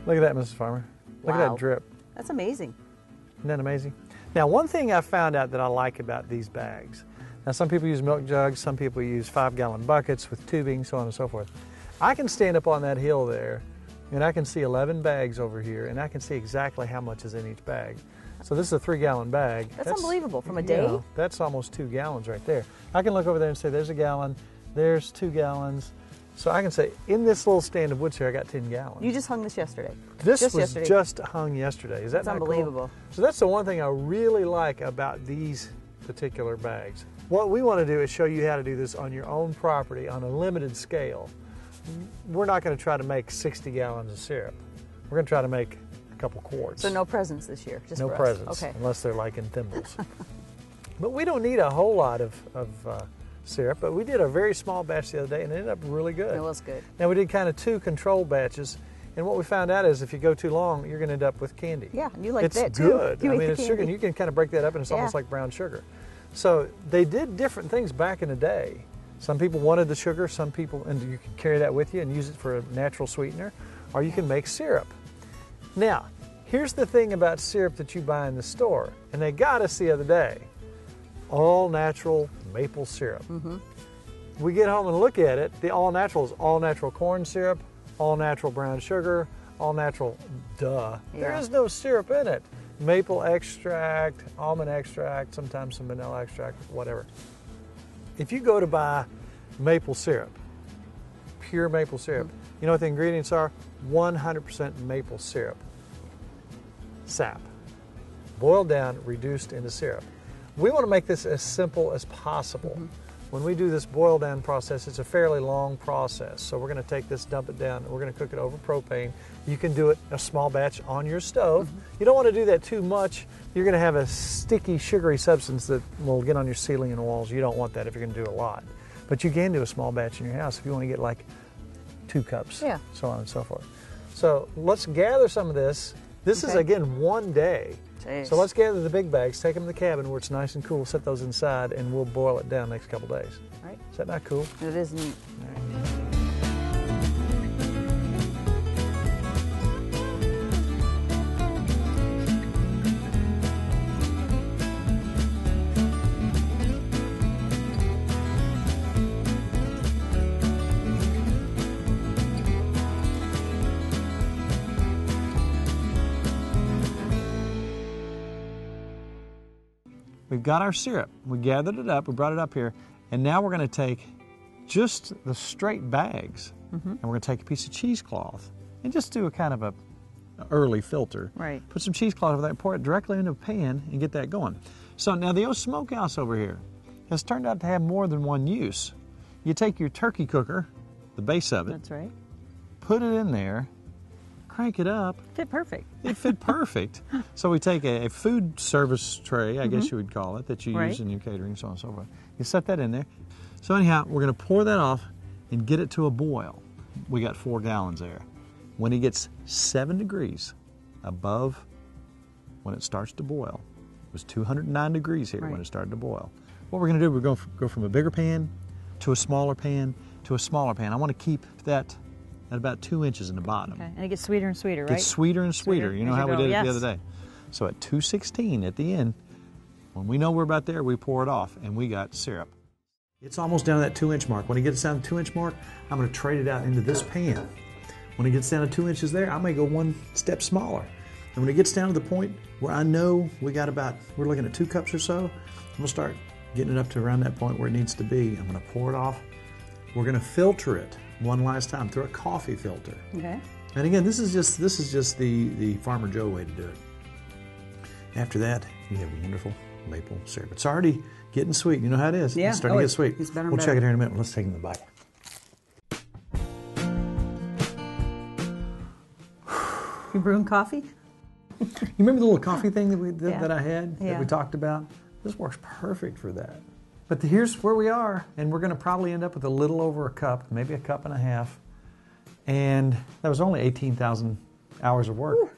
Look at that, Mrs. Farmer. Look at that drip. That's amazing. Isn't that amazing? Now, one thing I found out that I like about these bags, now some people use milk jugs, some people use 5-gallon buckets with tubing, so on and so forth. I can stand up on that hill there, and I can see 11 bags over here, and I can see exactly how much is in each bag. So this is a 3-gallon bag. That's unbelievable. From a day? You know, that's almost 2 gallons right there. I can look over there and say, there's a gallon, there's 2 gallons. So I can say, in this little stand of woods here, I got 10 gallons. You just hung this yesterday. This was just hung yesterday. Is that not unbelievable? Cool? So that's the one thing I really like about these particular bags. What we want to do is show you how to do this on your own property on a limited scale. We're not going to try to make 60 gallons of syrup. We're going to try to make a couple quarts. So no presents this year, just no for presents, us. Okay. Unless they're like in thimbles. But we don't need a whole lot of syrup, but we did a very small batch the other day and it ended up really good. It was good. Now we did kind of 2 controlled batches, and what we found out is if you go too long, you're going to end up with candy. Yeah, and you like that too. It's good. You I mean, the it's sugar, and you can kind of break that up and it's almost like brown sugar. So they did different things back in the day. Some people wanted the sugar, some people, and you can carry that with you and use it for a natural sweetener, or you can make syrup. Now, here's the thing about syrup that you buy in the store, and they got us the other day, all natural maple syrup. We get home and look at it, the all natural is all natural corn syrup, all natural brown sugar, all natural, there is no syrup in it. Maple extract, almond extract, sometimes some vanilla extract, whatever. If you go to buy maple syrup, pure maple syrup, you know what the ingredients are? 100% maple syrup. Sap. Boiled down, reduced into syrup. We want to make this as simple as possible. When we do this boil down process, it's a fairly long process. So we're going to take this, dump it down, and we're going to cook it over propane. You can do it a small batch on your stove. You don't want to do that too much. You're going to have a sticky, sugary substance that will get on your ceiling and walls. You don't want that if you're going to do a lot. But you can do a small batch in your house if you want to get like 2 cups, so on and so forth. So let's gather some of this. This is, again, 1 day. So let's gather the big bags, take them to the cabin where it's nice and cool, set those inside, and we'll boil it down the next couple days. Right. Is that not cool? It is neat. We've got our syrup. We gathered it up, we brought it up here, and now we're going to take just the straight bags, and we're going to take a piece of cheesecloth and just do a kind of a early filter. Right. Put some cheesecloth over there, pour it directly into a pan and get that going. So now the old smokehouse over here has turned out to have more than one use. You take your turkey cooker, the base of it. That's right. Put it in there, crank it up. Fit perfect. It fit perfect. So we take a food service tray, I guess you would call it, that you use in your catering, so on and so forth. You set that in there. So anyhow, we're going to pour that off and get it to a boil. We got 4 gallons there. When it gets 7 degrees above when it starts to boil, it was 209 degrees here when it started to boil. What we're going to do, we're going to go from a bigger pan to a smaller pan to a smaller pan. I want to keep that at about 2 inches in the bottom. Okay, and it gets sweeter and sweeter, right? Gets sweeter and sweeter. You know how we did it the other day. So at 216 at the end, when we know we're about there, we pour it off, and we got syrup. It's almost down to that 2-inch mark. When it gets down to the 2-inch mark, I'm going to trade it out into this pan. When it gets down to 2 inches there, I may go 1 step smaller. And when it gets down to the point where I know we got about, we're looking at 2 cups or so, I'm going to start getting it up to around that point where it needs to be. I'm going to pour it off. We're going to filter it one last time through a coffee filter. Okay. And again, this is just the Farmer Joe way to do it. After that, you have wonderful maple syrup. It's already getting sweet. You know how it is. Yeah. It's starting to get sweet. It's better and we'll better. check it here in a minute. Let's take it in the bite. You brewing coffee? You remember the little coffee thing that I had that Yeah. we talked about? This works perfect for that. But here's where we are, and we're going to probably end up with a little over a cup, maybe a cup and a half. And that was only 18,000 hours of work.